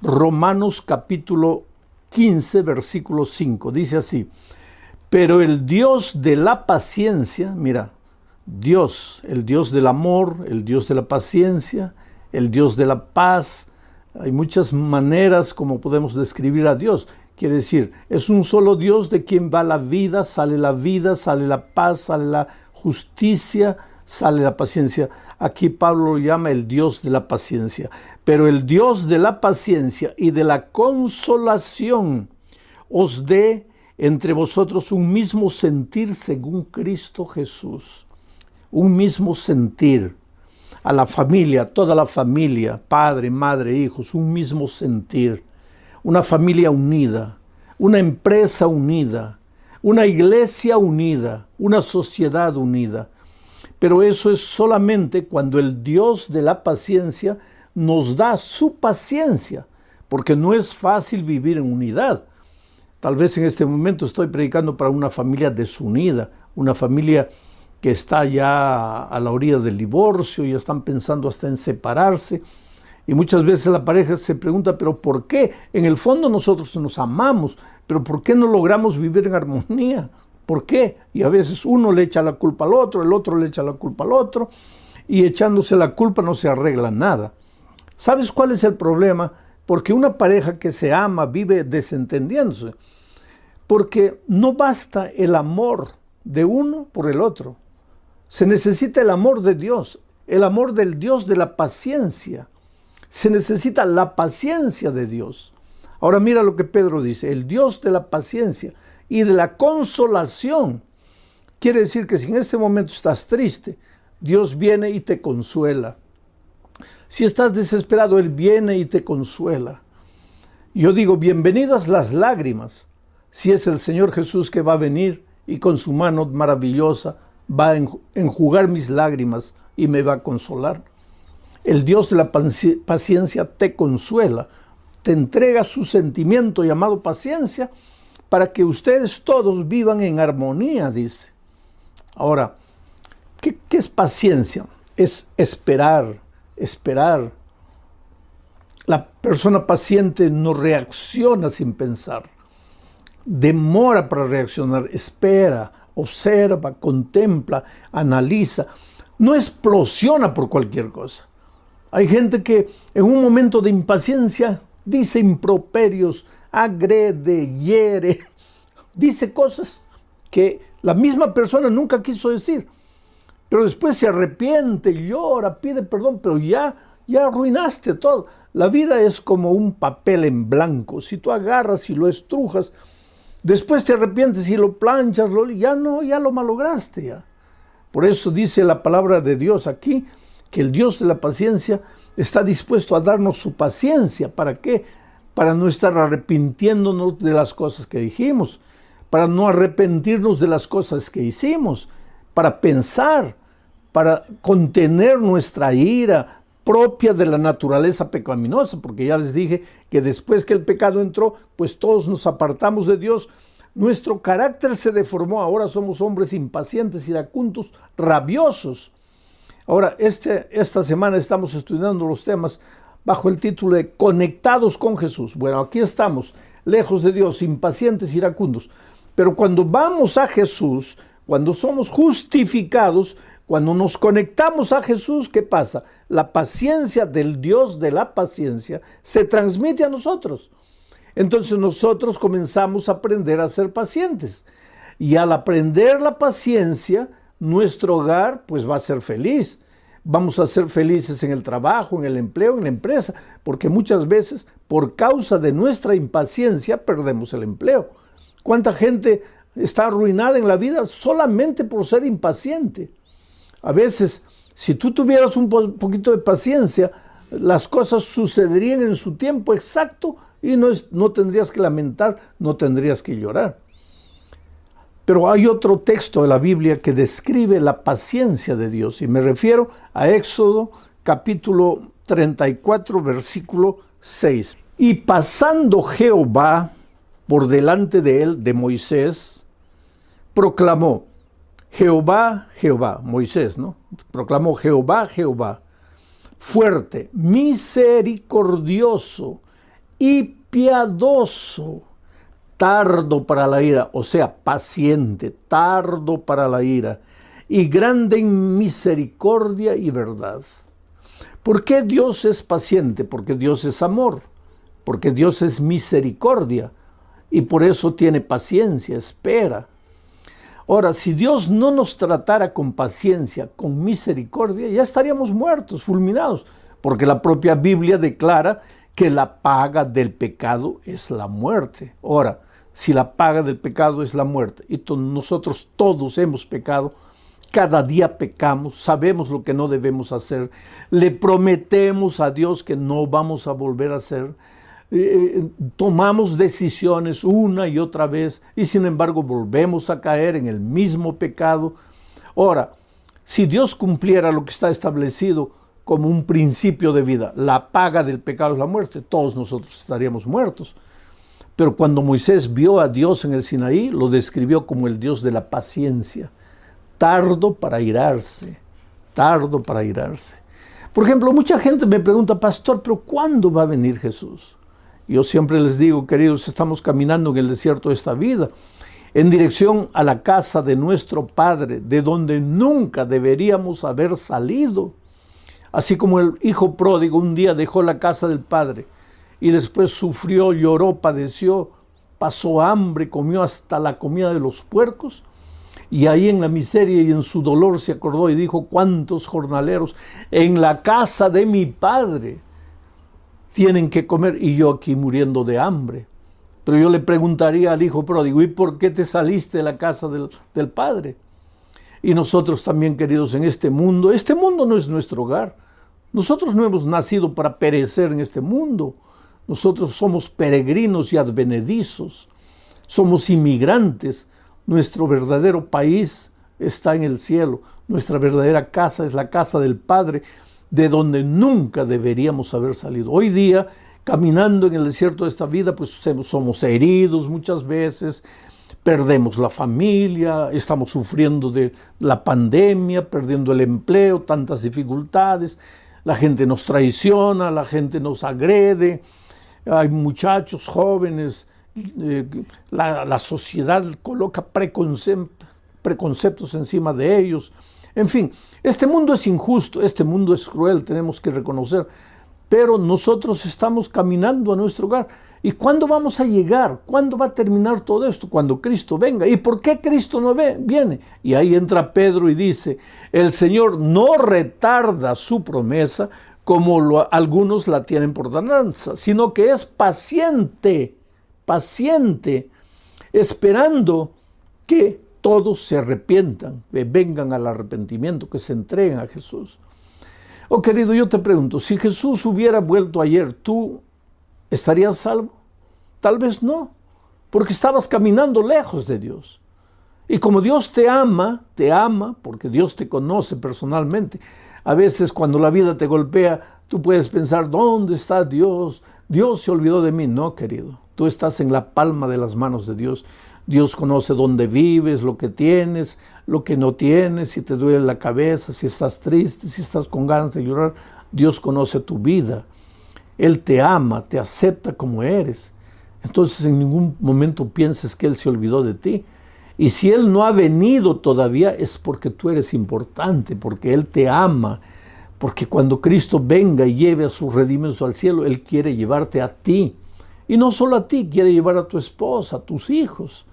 Romanos capítulo 15, versículo 5. Dice así: pero el Dios de la paciencia, mira, Dios, el Dios del amor, el Dios de la paciencia, el Dios de la paz. Hay muchas maneras como podemos describir a Dios. Quiere decir, es un solo Dios de quien va la vida, sale la paz, sale la justicia, sale la paciencia. Aquí Pablo lo llama el Dios de la paciencia. Pero el Dios de la paciencia y de la consolación os dé entre vosotros un mismo sentir según Cristo Jesús. Un mismo sentir. A la familia, toda la familia, padre, madre, hijos, un mismo sentir. Una familia unida, una empresa unida, una iglesia unida, una sociedad unida. Pero eso es solamente cuando el Dios de la paciencia nos da su paciencia, porque no es fácil vivir en unidad. Tal vez en este momento estoy predicando para una familia desunida, una familia que está ya a la orilla del divorcio, ya están pensando hasta en separarse. Y muchas veces la pareja se pregunta, ¿pero por qué? En el fondo nosotros nos amamos, pero ¿por qué no logramos vivir en armonía? ¿Por qué? Y a veces uno le echa la culpa al otro, el otro le echa la culpa al otro, y echándose la culpa no se arregla nada. ¿Sabes cuál es el problema? Porque una pareja que se ama vive desentendiéndose, porque no basta el amor de uno por el otro. Se necesita el amor de Dios, el amor del Dios de la paciencia. Se necesita la paciencia de Dios. Ahora mira lo que Pedro dice: el Dios de la paciencia y de la consolación. Quiere decir que si en este momento estás triste, Dios viene y te consuela. Si estás desesperado, Él viene y te consuela. Yo digo, bienvenidas las lágrimas, si es el Señor Jesús que va a venir y con su mano maravillosa va a enjugar mis lágrimas y me va a consolar. El Dios de la paciencia te consuela, te entrega su sentimiento llamado paciencia para que ustedes todos vivan en armonía, dice. Ahora, ¿qué es paciencia? Es esperar. La persona paciente no reacciona sin pensar. Demora para reaccionar, espera, observa, contempla, analiza. No explosiona por cualquier cosa. Hay gente que en un momento de impaciencia dice improperios, agrede, hiere, dice cosas que la misma persona nunca quiso decir. Pero después se arrepiente, llora, pide perdón, pero ya arruinaste todo. La vida es como un papel en blanco. Si tú agarras y lo estrujas, después te arrepientes y lo planchas, ya lo malograste ya. Por eso dice la palabra de Dios aquí, que el Dios de la paciencia está dispuesto a darnos su paciencia. ¿Para qué? Para no estar arrepintiéndonos de las cosas que dijimos, para no arrepentirnos de las cosas que hicimos, para pensar, para contener nuestra ira propia de la naturaleza pecaminosa, porque ya les dije que después que el pecado entró, pues todos nos apartamos de Dios. Nuestro carácter se deformó, ahora somos hombres impacientes, iracundos, rabiosos. Ahora, esta semana estamos estudiando los temas bajo el título de Conectados con Jesús. Bueno, aquí estamos, lejos de Dios, impacientes, iracundos. Pero cuando vamos a Jesús, cuando somos justificados, cuando nos conectamos a Jesús, ¿qué pasa? La paciencia del Dios de la paciencia se transmite a nosotros. Entonces nosotros comenzamos a aprender a ser pacientes. Y al aprender la paciencia, nuestro hogar pues va a ser feliz. Vamos a ser felices en el trabajo, en el empleo, en la empresa, porque muchas veces por causa de nuestra impaciencia perdemos el empleo. ¿Cuánta gente está arruinada en la vida solamente por ser impaciente? A veces, si tú tuvieras un poquito de paciencia, las cosas sucederían en su tiempo exacto y no tendrías que lamentar, no tendrías que llorar. Pero hay otro texto de la Biblia que describe la paciencia de Dios, y me refiero a Éxodo capítulo 34, versículo 6. Y pasando Jehová por delante de él, de Moisés, proclamó: Jehová, Jehová, Moisés, ¿no? Proclamó: Jehová, Jehová, fuerte, misericordioso y piadoso, tardo para la ira, o sea, paciente, tardo para la ira, y grande en misericordia y verdad. ¿Por qué Dios es paciente? Porque Dios es amor, porque Dios es misericordia, y por eso tiene paciencia, espera. Ahora, si Dios no nos tratara con paciencia, con misericordia, ya estaríamos muertos, fulminados, porque la propia Biblia declara que la paga del pecado es la muerte. Ahora, si la paga del pecado es la muerte, y nosotros todos hemos pecado, cada día pecamos, sabemos lo que no debemos hacer, le prometemos a Dios que no vamos a volver a hacer, tomamos decisiones una y otra vez y sin embargo volvemos a caer en el mismo pecado. Ahora, si Dios cumpliera lo que está establecido como un principio de vida, la paga del pecado es la muerte, todos nosotros estaríamos muertos. Pero cuando Moisés vio a Dios en el Sinaí, lo describió como el Dios de la paciencia, tardo para irarse, tardo para irarse. Por ejemplo, mucha gente me pregunta, pastor, ¿pero cuándo va a venir Jesús? Yo siempre les digo, queridos, estamos caminando en el desierto de esta vida, en dirección a la casa de nuestro Padre, de donde nunca deberíamos haber salido. Así como el hijo pródigo un día dejó la casa del Padre y después sufrió, lloró, padeció, pasó hambre, comió hasta la comida de los puercos, y ahí en la miseria y en su dolor se acordó y dijo, ¿cuántos jornaleros en la casa de mi Padre tienen que comer y yo aquí muriendo de hambre? Pero yo le preguntaría al hijo pródigo, ¿y por qué te saliste de la casa del Padre? Y nosotros también, queridos, en este mundo no es nuestro hogar. Nosotros no hemos nacido para perecer en este mundo. Nosotros somos peregrinos y advenedizos. Somos inmigrantes. Nuestro verdadero país está en el cielo. Nuestra verdadera casa es la casa del Padre, de donde nunca deberíamos haber salido. Hoy día, caminando en el desierto de esta vida, pues somos heridos muchas veces, perdemos la familia, estamos sufriendo de la pandemia, perdiendo el empleo, tantas dificultades, la gente nos traiciona, la gente nos agrede, hay muchachos jóvenes, la sociedad coloca preconceptos encima de ellos. En fin, este mundo es injusto, este mundo es cruel, tenemos que reconocer, pero nosotros estamos caminando a nuestro hogar. ¿Y cuándo vamos a llegar? ¿Cuándo va a terminar todo esto? Cuando Cristo venga. ¿Y por qué Cristo no viene? Y ahí entra Pedro y dice, el Señor no retarda su promesa como algunos la tienen por tardanza, sino que es paciente, esperando que todos se arrepientan, que vengan al arrepentimiento, que se entreguen a Jesús. Oh, querido, yo te pregunto, si Jesús hubiera vuelto ayer, ¿tú estarías salvo? Tal vez no, porque estabas caminando lejos de Dios. Y como Dios te ama, porque Dios te conoce personalmente. A veces cuando la vida te golpea, tú puedes pensar, ¿dónde está Dios? Dios se olvidó de mí. No, querido, tú estás en la palma de las manos de Dios. Dios conoce dónde vives, lo que tienes, lo que no tienes, si te duele la cabeza, si estás triste, si estás con ganas de llorar. Dios conoce tu vida. Él te ama, te acepta como eres. Entonces en ningún momento pienses que Él se olvidó de ti. Y si Él no ha venido todavía es porque tú eres importante, porque Él te ama. Porque cuando Cristo venga y lleve a sus redimidos al cielo, Él quiere llevarte a ti. Y no solo a ti, quiere llevar a tu esposa, a tus hijos.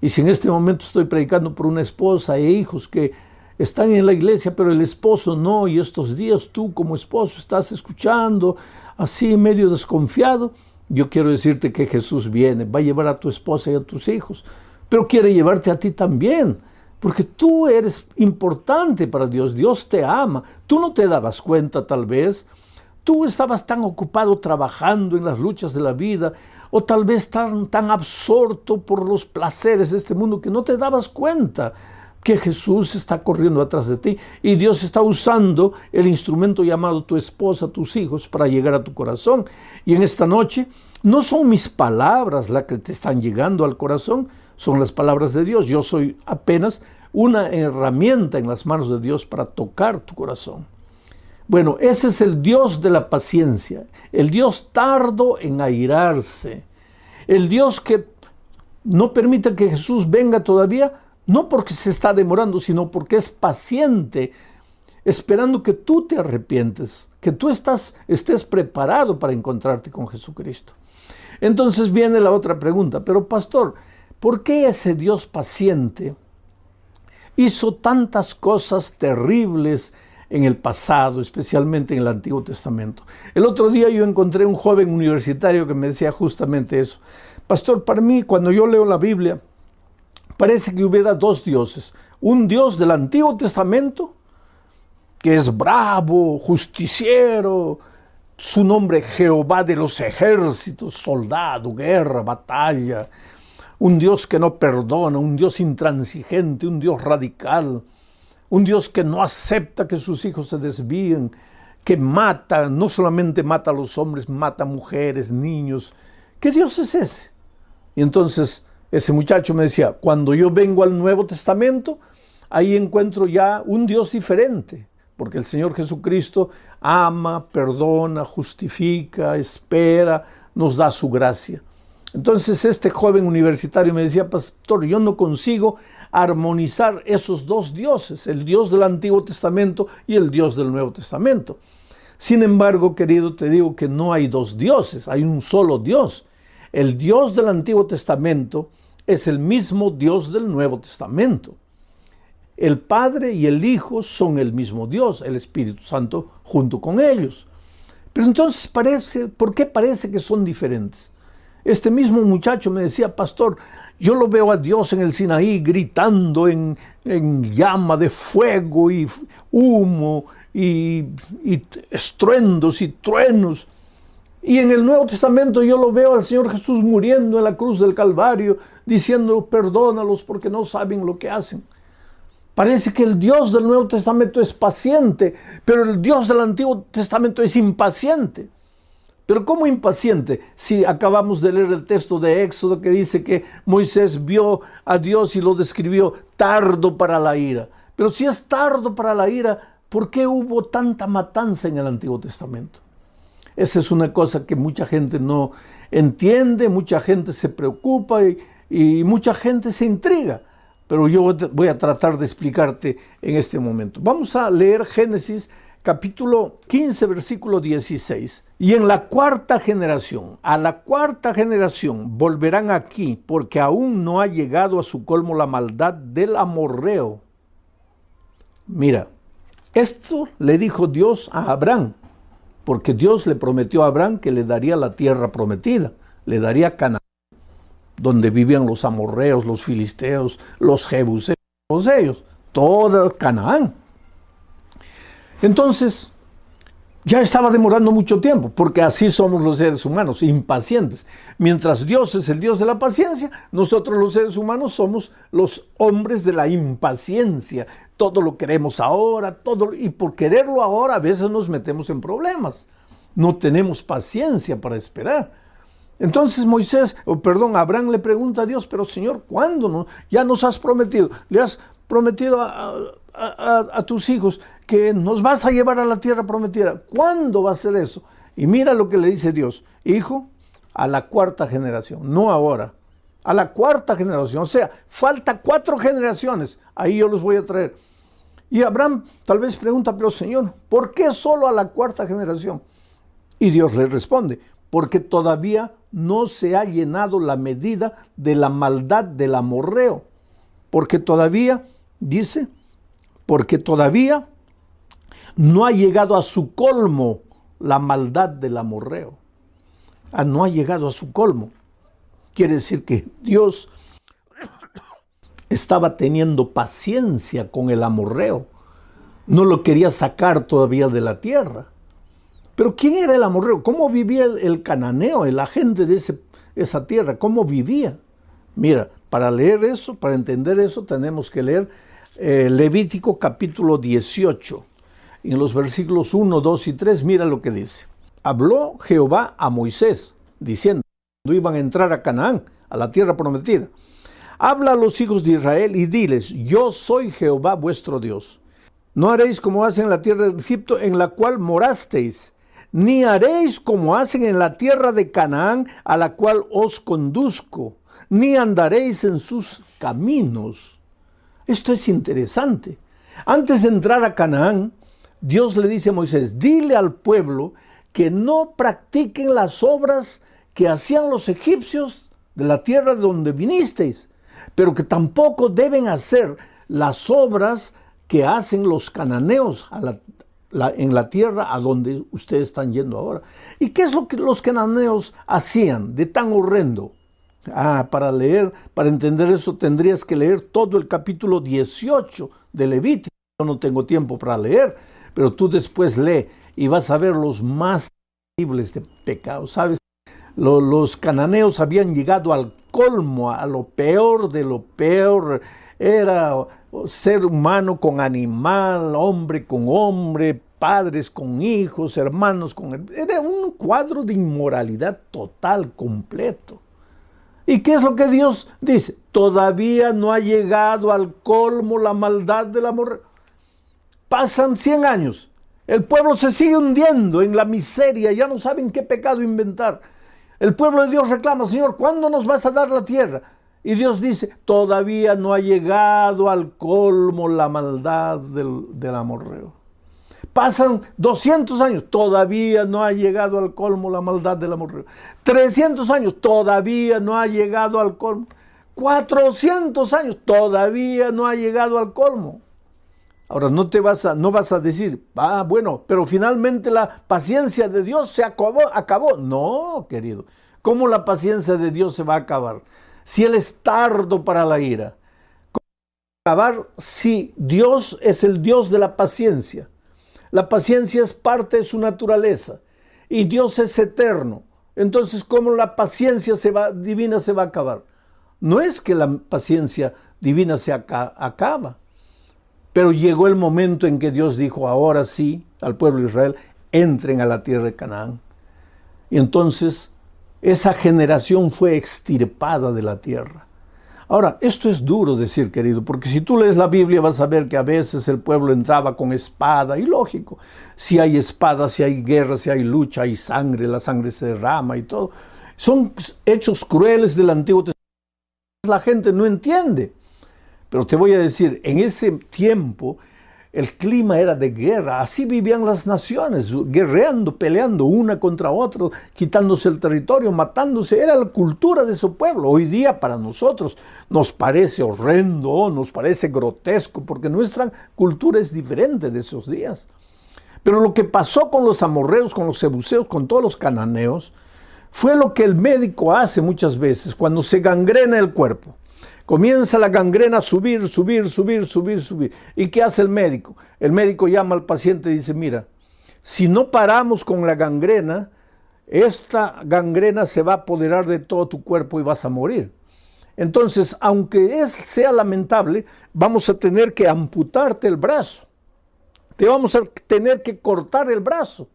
Y si en este momento estoy predicando por una esposa e hijos que están en la iglesia, pero el esposo no, y estos días tú como esposo estás escuchando así medio desconfiado, yo quiero decirte que Jesús viene, va a llevar a tu esposa y a tus hijos, pero quiere llevarte a ti también, porque tú eres importante para Dios, Dios te ama, tú no te dabas cuenta tal vez, tú estabas tan ocupado trabajando en las luchas de la vida, o tal vez tan absorto por los placeres de este mundo que no te dabas cuenta que Jesús está corriendo atrás de ti y Dios está usando el instrumento llamado tu esposa, tus hijos, para llegar a tu corazón. Y en esta noche no son mis palabras las que te están llegando al corazón, son las palabras de Dios. Yo soy apenas una herramienta en las manos de Dios para tocar tu corazón. Bueno, ese es el Dios de la paciencia, el Dios tardo en airarse, el Dios que no permite que Jesús venga todavía, no porque se está demorando, sino porque es paciente, esperando que tú te arrepientes, que tú estés preparado para encontrarte con Jesucristo. Entonces viene la otra pregunta, pero pastor, ¿por qué ese Dios paciente hizo tantas cosas terribles en el pasado, especialmente en el Antiguo Testamento? El otro día yo encontré un joven universitario que me decía justamente eso. Pastor, para mí, cuando yo leo la Biblia, parece que hubiera dos dioses. Un Dios del Antiguo Testamento, que es bravo, justiciero, su nombre Jehová de los ejércitos, soldado, guerra, batalla. Un Dios que no perdona, un Dios intransigente, un Dios radical. Un Dios que no acepta que sus hijos se desvíen, que mata, no solamente mata a los hombres, mata a mujeres, niños. ¿Qué Dios es ese? Y entonces ese muchacho me decía, cuando yo vengo al Nuevo Testamento, ahí encuentro ya un Dios diferente, porque el Señor Jesucristo ama, perdona, justifica, espera, nos da su gracia. Entonces este joven universitario me decía, pastor, yo no consigo armonizar esos dos dioses, el Dios del Antiguo Testamento y el Dios del Nuevo Testamento. Sin embargo, querido, te digo que no hay dos dioses, hay un solo Dios. El Dios del Antiguo Testamento es el mismo Dios del Nuevo Testamento. El Padre y el Hijo son el mismo Dios, el Espíritu Santo junto con ellos. Pero entonces ¿por qué parece que son diferentes? Este mismo muchacho me decía, pastor, yo lo veo a Dios en el Sinaí gritando en llama de fuego y humo y estruendos y truenos. Y en el Nuevo Testamento yo lo veo al Señor Jesús muriendo en la cruz del Calvario, diciendo, perdónalos porque no saben lo que hacen. Parece que el Dios del Nuevo Testamento es paciente, pero el Dios del Antiguo Testamento es impaciente. Pero ¿cómo impaciente? Si acabamos de leer el texto de Éxodo que dice que Moisés vio a Dios y lo describió tardo para la ira. Pero si es tardo para la ira, ¿por qué hubo tanta matanza en el Antiguo Testamento? Esa es una cosa que mucha gente no entiende, mucha gente se preocupa y mucha gente se intriga. Pero yo voy a tratar de explicarte en este momento. Vamos a leer Génesis capítulo 15, versículo 16. Y en la cuarta generación, a la cuarta generación volverán aquí, porque aún no ha llegado a su colmo la maldad del amorreo. Mira, esto le dijo Dios a Abraham, porque Dios le prometió a Abraham que le daría la tierra prometida, le daría Canaán, donde vivían los amorreos, los filisteos, los jebuseos, todos ellos, toda Canaán. Entonces, ya estaba demorando mucho tiempo, porque así somos los seres humanos, impacientes. Mientras Dios es el Dios de la paciencia, nosotros los seres humanos somos los hombres de la impaciencia. Todo lo queremos ahora, y por quererlo ahora a veces nos metemos en problemas. No tenemos paciencia para esperar. Entonces Abraham le pregunta a Dios, pero Señor, ¿cuándo? No? Ya nos has prometido, le has prometido a tus hijos que nos vas a llevar a la tierra prometida. ¿Cuándo va a ser eso? Y mira lo que le dice Dios, hijo, a la cuarta generación, no ahora, a la cuarta generación, o sea, falta 4 generaciones, ahí yo los voy a traer. Y Abraham tal vez pregunta, pero Señor, ¿por qué solo a la cuarta generación? Y Dios le responde, porque todavía no se ha llenado la medida de la maldad del amorreo. Porque todavía, dice, porque todavía no ha llegado a su colmo la maldad del amorreo. No ha llegado a su colmo. Quiere decir que Dios estaba teniendo paciencia con el amorreo. No lo quería sacar todavía de la tierra. Pero ¿quién era el amorreo? ¿Cómo vivía el cananeo, la gente de esa tierra? ¿Cómo vivía? Mira, para leer eso, para entender eso, tenemos que leer Levítico capítulo 18. En los versículos 1, 2 y 3, mira lo que dice. Habló Jehová a Moisés, diciendo, cuando iban a entrar a Canaán, a la tierra prometida. Habla a los hijos de Israel y diles, yo soy Jehová vuestro Dios. No haréis como hacen en la tierra de Egipto, en la cual morasteis, ni haréis como hacen en la tierra de Canaán, a la cual os conduzco, ni andaréis en sus caminos. Esto es interesante. Antes de entrar a Canaán, Dios le dice a Moisés, dile al pueblo que no practiquen las obras que hacían los egipcios de la tierra de donde vinisteis, pero que tampoco deben hacer las obras que hacen los cananeos en la tierra a donde ustedes están yendo ahora. ¿Y qué es lo que los cananeos hacían de tan horrendo? Para entender eso tendrías que leer todo el capítulo 18 de Levítico. Yo no tengo tiempo para leer, pero tú después lee y vas a ver los más terribles de pecados, ¿sabes? Los cananeos habían llegado al colmo, a lo peor de lo peor. Era ser humano con animal, hombre con hombre, padres con hijos, hermanos con... Era un cuadro de inmoralidad total, completo. ¿Y qué es lo que Dios dice? Todavía no ha llegado al colmo la maldad del amor. Pasan 100 años. El pueblo se sigue hundiendo en la miseria, ya no saben qué pecado inventar. El pueblo de Dios reclama, Señor, ¿cuándo nos vas a dar la tierra? Y Dios dice, todavía no ha llegado al colmo la maldad del amorreo. Pasan 200 años, todavía no ha llegado al colmo la maldad del amorreo. 300 años, todavía no ha llegado al colmo. 400 años, todavía no ha llegado al colmo. Ahora, no vas a decir, bueno, pero finalmente la paciencia de Dios se acabó. No, querido. ¿Cómo la paciencia de Dios se va a acabar? Si Él es tardo para la ira. ¿Cómo va a acabar si Dios es el Dios de la paciencia? La paciencia es parte de su naturaleza y Dios es eterno. Entonces, ¿cómo la paciencia divina se va a acabar? No es que la paciencia divina se acaba. Pero llegó el momento en que Dios dijo, ahora sí, al pueblo de Israel, entren a la tierra de Canaán. Y entonces esa generación fue extirpada de la tierra. Ahora, esto es duro decir, querido, porque si tú lees la Biblia vas a ver que a veces el pueblo entraba con espada, y lógico, si hay espada, si hay guerra, si hay lucha, hay sangre, la sangre se derrama y todo. Son hechos crueles del Antiguo Testamento. La gente no entiende. Pero te voy a decir, en ese tiempo el clima era de guerra, así vivían las naciones, guerreando, peleando una contra otra, quitándose el territorio, matándose, era la cultura de su pueblo. Hoy día para nosotros nos parece horrendo, nos parece grotesco, porque nuestra cultura es diferente de esos días. Pero lo que pasó con los amorreos, con los jebuseos, con todos los cananeos, fue lo que el médico hace muchas veces cuando se gangrena el cuerpo. Comienza la gangrena a subir. ¿Y qué hace el médico? El médico llama al paciente y dice, mira, si no paramos con la gangrena, esta gangrena se va a apoderar de todo tu cuerpo y vas a morir. Entonces, aunque sea lamentable, vamos a tener que amputarte el brazo. Te vamos a tener que cortar el brazo.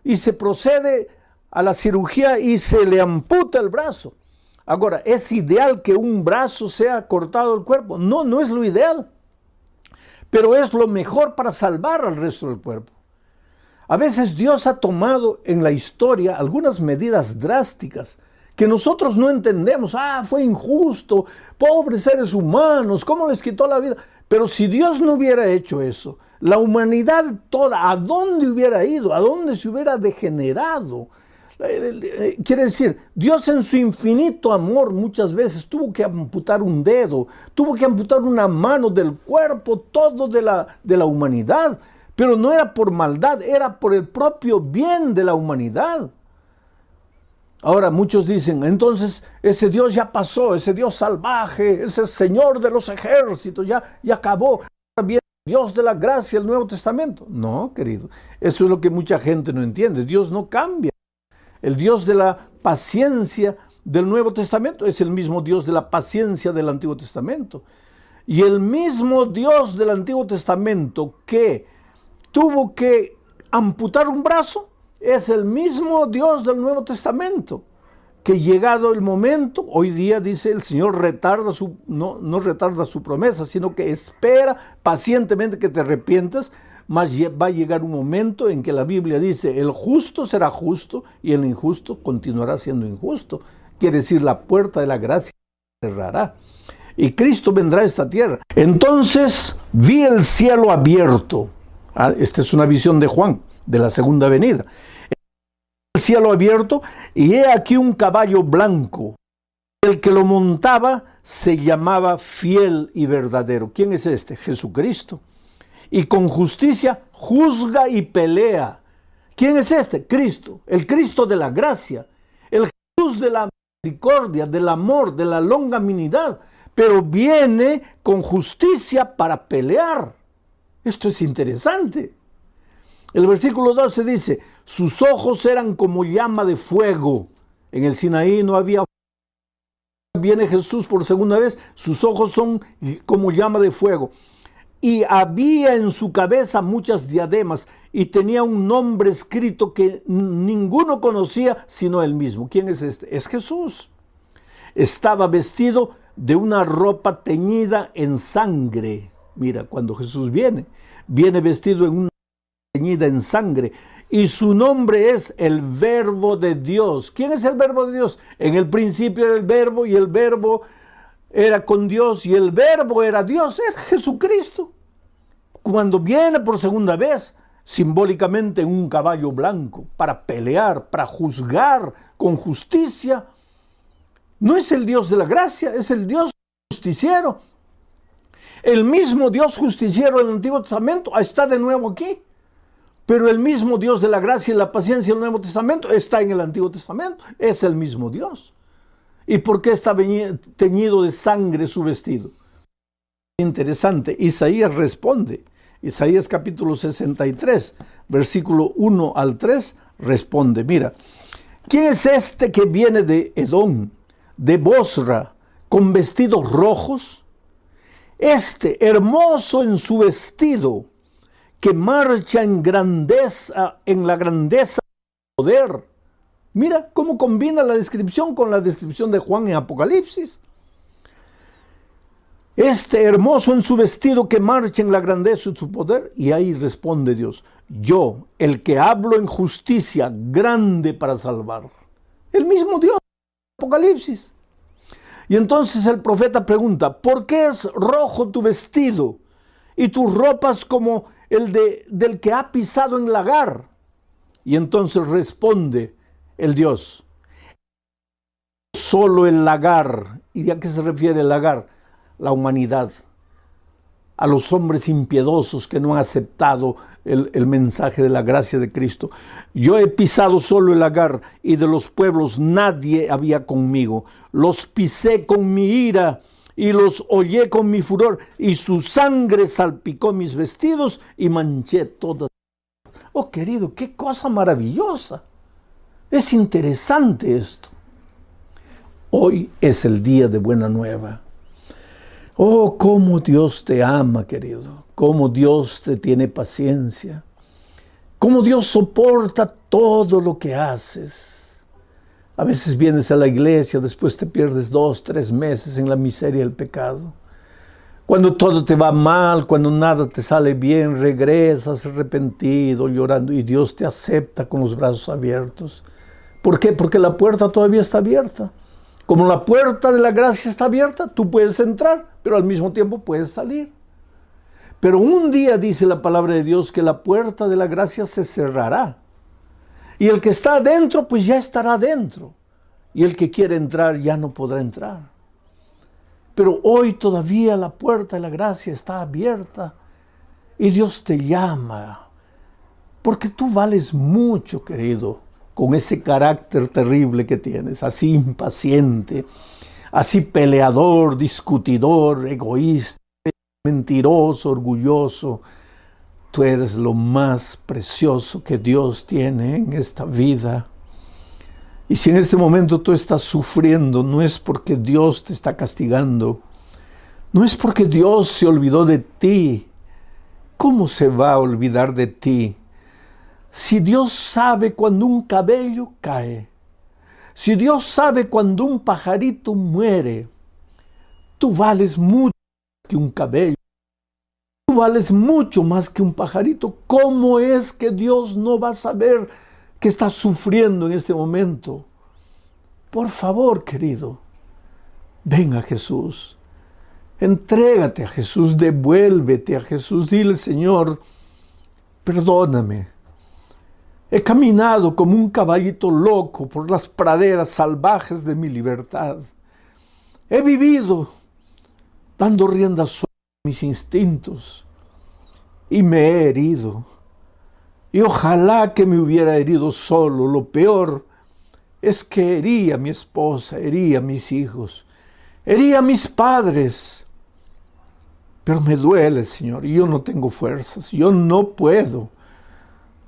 Y se procede a la cirugía y se le amputa el brazo. Ahora, ¿es ideal que un brazo sea cortado del cuerpo? No, no es lo ideal. Pero es lo mejor para salvar al resto del cuerpo. A veces Dios ha tomado en la historia algunas medidas drásticas que nosotros no entendemos. Fue injusto, pobres seres humanos, ¿cómo les quitó la vida? Pero si Dios no hubiera hecho eso, la humanidad toda, ¿a dónde hubiera ido? ¿A dónde se hubiera degenerado? Quiere decir, Dios en su infinito amor muchas veces tuvo que amputar un dedo, tuvo que amputar una mano del cuerpo, todo de la humanidad, pero no era por maldad, era por el propio bien de la humanidad. Ahora muchos dicen, entonces ese Dios ya pasó, ese Dios salvaje, ese Señor de los ejércitos, ya acabó. Ahora viene Dios de la gracia, el Nuevo Testamento. No, querido, eso es lo que mucha gente no entiende. Dios no cambia. El Dios de la paciencia del Nuevo Testamento es el mismo Dios de la paciencia del Antiguo Testamento. Y el mismo Dios del Antiguo Testamento que tuvo que amputar un brazo es el mismo Dios del Nuevo Testamento. que llegado el momento, hoy día dice el Señor no retarda su promesa, sino que espera pacientemente que te arrepientas, mas va a llegar un momento en que la Biblia dice, el justo será justo y el injusto continuará siendo injusto. Quiere decir, la puerta de la gracia se cerrará y Cristo vendrá a esta tierra. Entonces vi el cielo abierto. Esta es una visión de Juan, de la segunda venida. El cielo abierto, y he aquí un caballo blanco. El que lo montaba se llamaba Fiel y Verdadero. ¿Quién es este? Jesucristo. Y con justicia juzga y pelea. ¿Quién es este? Cristo, el Cristo de la gracia, el Jesús de la misericordia, del amor, de la longanimidad, pero viene con justicia para pelear. Esto es interesante. El versículo 12 dice, sus ojos eran como llama de fuego. En el Sinaí no había fuego. Viene Jesús por segunda vez, sus ojos son como llama de fuego. Y había en su cabeza muchas diademas y tenía un nombre escrito que ninguno conocía sino él mismo. ¿Quién es este? Es Jesús. Estaba vestido de una ropa teñida en sangre. Mira, cuando Jesús viene vestido en una teñida en sangre, y su nombre es el Verbo de Dios. ¿Quién es el Verbo de Dios? En el principio era el Verbo, y el Verbo era con Dios, y el Verbo era Dios, es Jesucristo. Cuando viene por segunda vez, simbólicamente en un caballo blanco, para pelear, para juzgar con justicia, no es el Dios de la gracia, es el Dios justiciero. El mismo Dios justiciero del Antiguo Testamento está de nuevo aquí. Pero el mismo Dios de la gracia y la paciencia del Nuevo Testamento está en el Antiguo Testamento. Es el mismo Dios. ¿Y por qué está teñido de sangre su vestido? Interesante. Isaías responde. Isaías capítulo 63, versículo 1 al 3, responde. Mira, ¿quién es este que viene de Edom, de Bosra, con vestidos rojos? Este, hermoso en su vestido, que marcha en grandeza, en la grandeza del poder. Mira cómo combina la descripción con la descripción de Juan en Apocalipsis. Este hermoso en su vestido que marcha en la grandeza de su poder. Y ahí responde Dios, yo, el que hablo en justicia, grande para salvar. El mismo Dios en Apocalipsis. Y entonces el profeta pregunta, ¿por qué es rojo tu vestido y tus ropas como del que ha pisado en lagar? Y entonces responde el Dios, solo el lagar. ¿Y a qué se refiere el lagar? La humanidad, a los hombres impiedosos que no han aceptado el mensaje de la gracia de Cristo. Yo he pisado solo el lagar, y de los pueblos nadie había conmigo. Los pisé con mi ira y los hollé con mi furor, y su sangre salpicó mis vestidos y manché todas. Oh, querido, qué cosa maravillosa. Es interesante esto. Hoy es el día de buena nueva. Oh, cómo Dios te ama, querido. Cómo Dios te tiene paciencia. Cómo Dios soporta todo lo que haces. A veces vienes a la iglesia, después te pierdes 2, 3 meses en la miseria del pecado. Cuando todo te va mal, cuando nada te sale bien, regresas arrepentido, llorando, y Dios te acepta con los brazos abiertos. ¿Por qué? Porque la puerta todavía está abierta. Como la puerta de la gracia está abierta, tú puedes entrar, pero al mismo tiempo puedes salir. Pero un día dice la palabra de Dios que la puerta de la gracia se cerrará. Y el que está adentro, pues ya estará adentro. Y el que quiere entrar ya no podrá entrar. Pero hoy todavía la puerta de la gracia está abierta. Y Dios te llama. Porque tú vales mucho, querido, con ese carácter terrible que tienes, así impaciente, así peleador, discutidor, egoísta, mentiroso, orgulloso. Tú eres lo más precioso que Dios tiene en esta vida. Y si en este momento tú estás sufriendo, no es porque Dios te está castigando, no es porque Dios se olvidó de ti. ¿Cómo se va a olvidar de ti? Si Dios sabe cuando un cabello cae, Si Dios sabe cuando un pajarito muere, tú vales mucho más que un cabello. Tú vales mucho más que un pajarito. ¿Cómo es que Dios no va a saber que estás sufriendo en este momento? Por favor, querido, ven a Jesús. Entrégate a Jesús, devuélvete a Jesús. Dile, Señor, perdóname. He caminado como un caballito loco por las praderas salvajes de mi libertad. He vivido dando rienda suelta a mis instintos y me he herido. Y ojalá que me hubiera herido solo. Lo peor es que herí a mi esposa, herí a mis hijos, herí a mis padres. Pero me duele, Señor, y yo no tengo fuerzas, yo no puedo.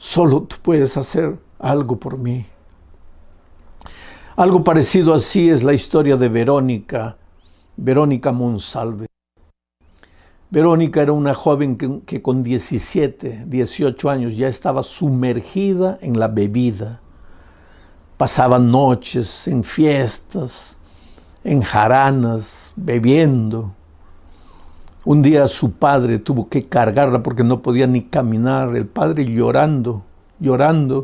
Solo tú puedes hacer algo por mí. Algo parecido así es la historia de Verónica Monsalve. Verónica era una joven que con 17, 18 años ya estaba sumergida en la bebida. Pasaba noches en fiestas, en jaranas, bebiendo. Un día su padre tuvo que cargarla porque no podía ni caminar. El padre llorando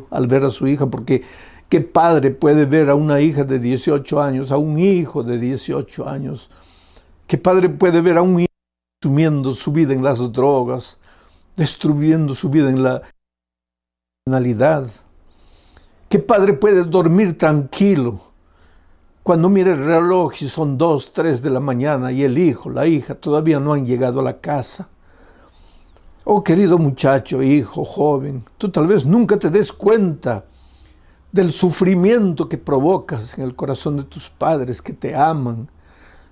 al ver a su hija, porque ¿qué padre puede ver a una hija de 18 años, a un hijo de 18 años? ¿Qué padre puede ver a un hijo consumiendo su vida en las drogas, destruyendo su vida en la criminalidad? ¿Qué padre puede dormir tranquilo cuando mira el reloj y son 2, 3 de la mañana y el hijo, la hija todavía no han llegado a la casa? Oh, querido muchacho, hijo, joven, tú tal vez nunca te des cuenta del sufrimiento que provocas en el corazón de tus padres que te aman.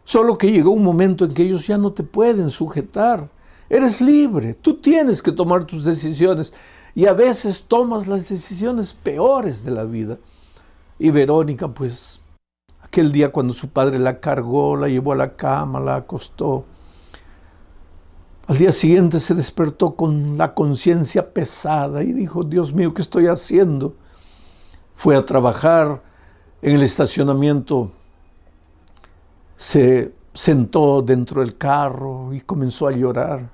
Solo que llegó un momento en que ellos ya no te pueden sujetar. Eres libre, tú tienes que tomar tus decisiones y a veces tomas las decisiones peores de la vida. Y Verónica, pues, aquel día cuando su padre la cargó, la llevó a la cama, la acostó, al día siguiente se despertó con la conciencia pesada y dijo, Dios mío, ¿qué estoy haciendo? Fue a trabajar en el estacionamiento, se sentó dentro del carro y comenzó a llorar.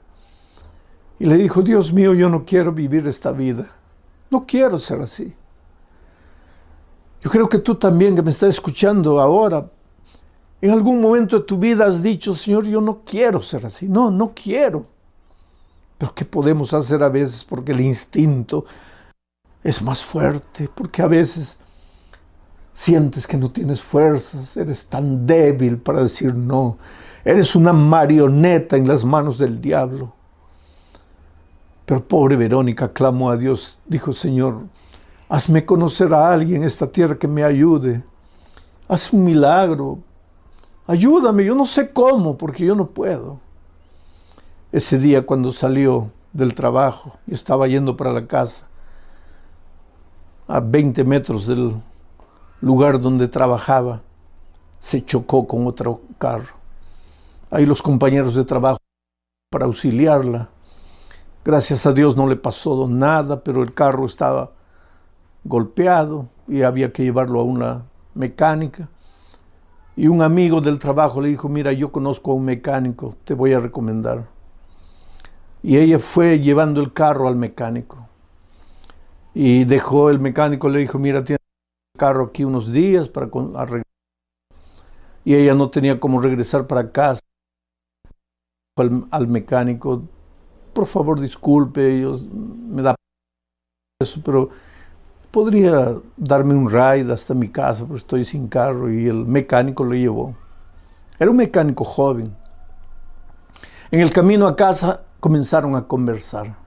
Y le dijo, Dios mío, yo no quiero vivir esta vida. No quiero ser así. Yo creo que tú también, que me estás escuchando ahora, en algún momento de tu vida has dicho, Señor, yo no quiero ser así. No, no quiero. Pero ¿qué podemos hacer a veces? Porque el instinto es más fuerte, porque a veces sientes que no tienes fuerzas, eres tan débil para decir no. Eres una marioneta en las manos del diablo. Pero pobre Verónica clamó a Dios, dijo, Señor, hazme conocer a alguien en esta tierra que me ayude. Haz un milagro. Ayúdame, yo no sé cómo, porque yo no puedo. Ese día cuando salió del trabajo y estaba yendo para la casa, a 20 metros del lugar donde trabajaba, se chocó con otro carro. Ahí los compañeros de trabajo para auxiliarla. Gracias a Dios no le pasó nada, pero el carro estaba golpeado y había que llevarlo a una mecánica. Y un amigo del trabajo le dijo, mira, yo conozco a un mecánico, te voy a recomendar. Y ella fue llevando el carro al mecánico. Y dejó el mecánico, le dijo, mira, tienes el carro aquí unos días para arreglar. Y ella no tenía cómo regresar para casa. Al mecánico, por favor, disculpe, me da eso, pero podría darme un ride hasta mi casa, porque estoy sin carro. Y el mecánico lo llevó. Era un mecánico joven. En el camino a casa comenzaron a conversar.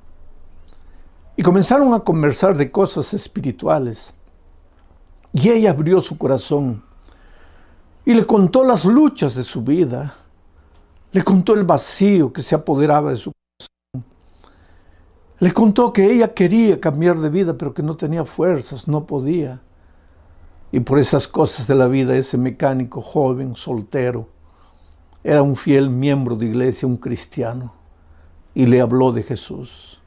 Y comenzaron a conversar de cosas espirituales. Y ella abrió su corazón y le contó las luchas de su vida. Le contó el vacío que se apoderaba de su corazón. Le contó que ella quería cambiar de vida, pero que no tenía fuerzas, no podía. Y por esas cosas de la vida, ese mecánico joven, soltero, era un fiel miembro de iglesia, un cristiano, y le habló de Jesús.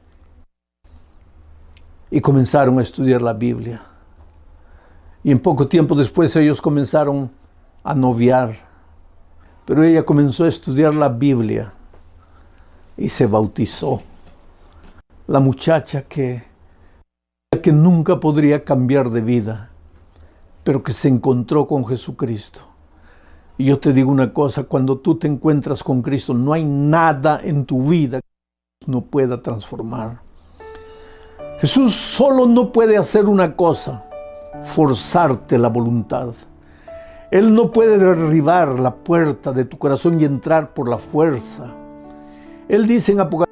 Y comenzaron a estudiar la Biblia. Y en poco tiempo después ellos comenzaron a noviar. Pero ella comenzó a estudiar la Biblia y se bautizó. La muchacha que nunca podría cambiar de vida, pero que se encontró con Jesucristo. Y yo te digo una cosa, cuando tú te encuentras con Cristo, no hay nada en tu vida que no pueda transformar. Jesús solo no puede hacer una cosa: forzarte la voluntad. Él no puede derribar la puerta de tu corazón y entrar por la fuerza. Él dice en Apocalipsis: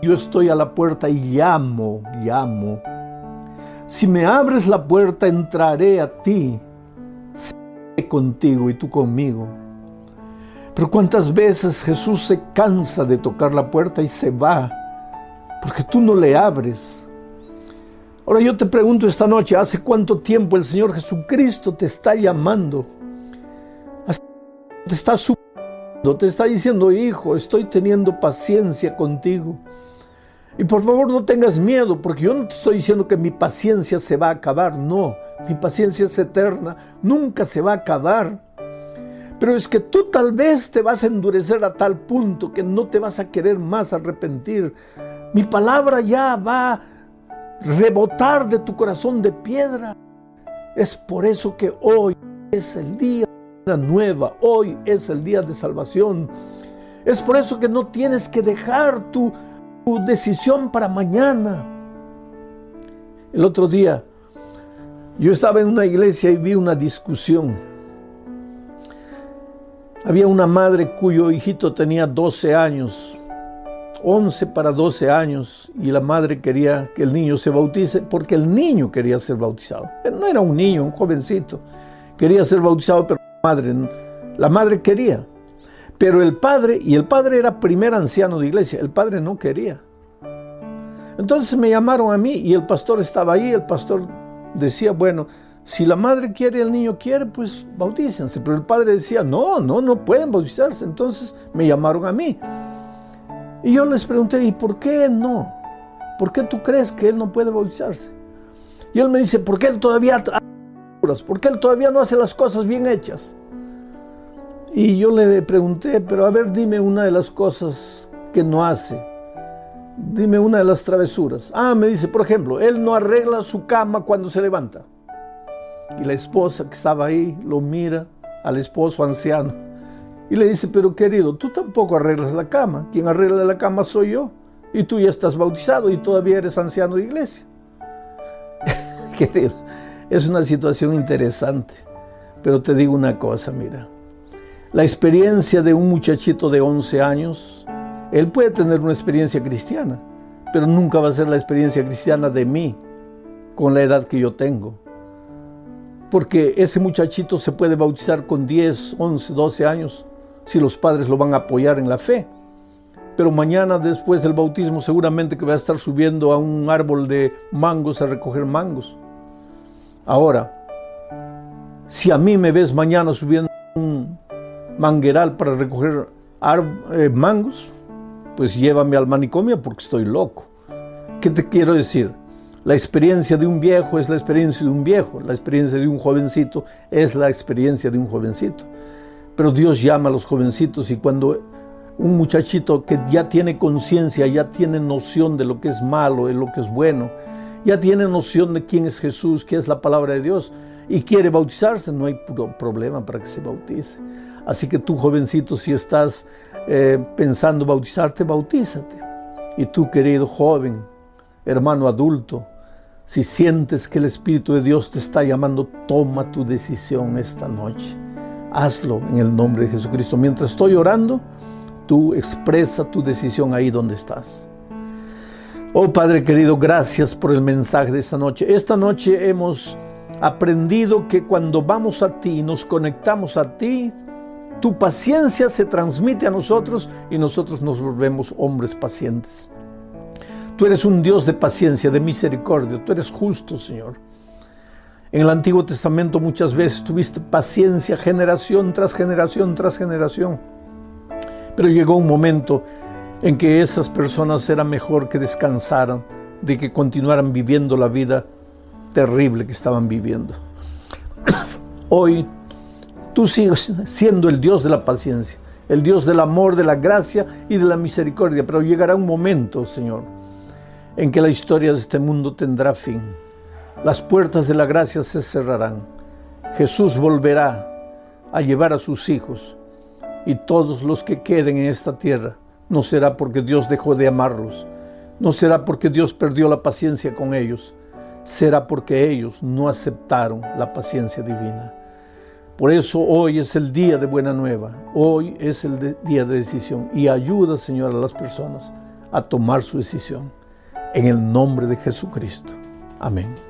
yo estoy a la puerta y llamo. Si me abres la puerta, entraré a ti, seré contigo y tú conmigo. Pero ¿cuántas veces Jesús se cansa de tocar la puerta y se va porque tú no le abres? Ahora yo te pregunto esta noche, ¿hace cuánto tiempo el Señor Jesucristo te está llamando? Te está suplicando, te está diciendo: hijo, estoy teniendo paciencia contigo. Y por favor no tengas miedo, porque yo no te estoy diciendo que mi paciencia se va a acabar. No, mi paciencia es eterna, nunca se va a acabar. Pero es que tú tal vez te vas a endurecer a tal punto que no te vas a querer más arrepentir. Mi palabra ya va a rebotar de tu corazón de piedra. Es por eso que hoy es el día de la nueva, hoy es el día de salvación. Es por eso que no tienes que dejar tu decisión para mañana. El otro día yo estaba en una iglesia y vi una discusión. Había una madre cuyo hijito tenía 12 años, 11 para 12 años, y la madre quería que el niño se bautice porque el niño quería ser bautizado. No era un niño, un jovencito. Quería ser bautizado, pero la madre quería. Pero el padre era primer anciano de iglesia, el padre no quería. Entonces me llamaron a mí y el pastor estaba ahí. El pastor decía: bueno, si la madre quiere y el niño quiere, pues bautícense. Pero el padre decía: no pueden bautizarse. Entonces me llamaron a mí. Y yo les pregunté: ¿y por qué no? ¿Por qué tú crees que él no puede bautizarse? Y él me dice: porque él todavía no hace las cosas bien hechas. Y yo le pregunté: pero a ver, dime una de las cosas que no hace. Dime una de las travesuras. Me dice: por ejemplo, él no arregla su cama cuando se levanta. Y la esposa que estaba ahí lo mira al esposo anciano y le dice: pero querido, tú tampoco arreglas la cama. Quien arregla la cama soy yo. Y tú ya estás bautizado y todavía eres anciano de iglesia. Querido, es una situación interesante. Pero te digo una cosa, mira. La experiencia de un muchachito de 11 años, él puede tener una experiencia cristiana, pero nunca va a ser la experiencia cristiana de mí, con la edad que yo tengo. Porque ese muchachito se puede bautizar con 10, 11, 12 años, si los padres lo van a apoyar en la fe. Pero mañana, después del bautismo, seguramente que va a estar subiendo a un árbol de mangos a recoger mangos. Ahora, si a mí me ves mañana subiendo un mangueral para recoger mangos, pues llévame al manicomio porque estoy loco. ¿Qué te quiero decir? La experiencia de un viejo es la experiencia de un viejo, la experiencia de un jovencito es la experiencia de un jovencito. Pero Dios llama a los jovencitos, y cuando un muchachito que ya tiene conciencia, ya tiene noción de lo que es malo, de lo que es bueno, ya tiene noción de quién es Jesús, qué es la palabra de Dios, y quiere bautizarse, no hay problema para que se bautice. Así que tú, jovencito, si estás pensando bautizarte, bautízate. Y tú, querido joven, hermano adulto, si sientes que el Espíritu de Dios te está llamando, toma tu decisión esta noche. Hazlo en el nombre de Jesucristo. Mientras estoy orando, tú expresa tu decisión ahí donde estás. Oh Padre querido, gracias por el mensaje de esta noche. Esta noche hemos aprendido que cuando vamos a ti y nos conectamos a ti, tu paciencia se transmite a nosotros y nosotros nos volvemos hombres pacientes. Tú eres un Dios de paciencia, de misericordia. Tú eres justo, Señor. En el Antiguo Testamento muchas veces tuviste paciencia generación tras generación tras generación. Pero llegó un momento en que esas personas era mejor que descansaran, de que continuaran viviendo la vida terrible que estaban viviendo. Hoy tú sigues siendo el Dios de la paciencia, el Dios del amor, de la gracia y de la misericordia, pero llegará un momento, Señor, en que la historia de este mundo tendrá fin. Las puertas de la gracia se cerrarán. Jesús volverá a llevar a sus hijos, y todos los que queden en esta tierra, no será porque Dios dejó de amarlos, no será porque Dios perdió la paciencia con ellos, será porque ellos no aceptaron la paciencia divina. Por eso hoy es el día de buena nueva, hoy es el día de decisión, y ayuda, Señor, a las personas a tomar su decisión. En el nombre de Jesucristo. Amén.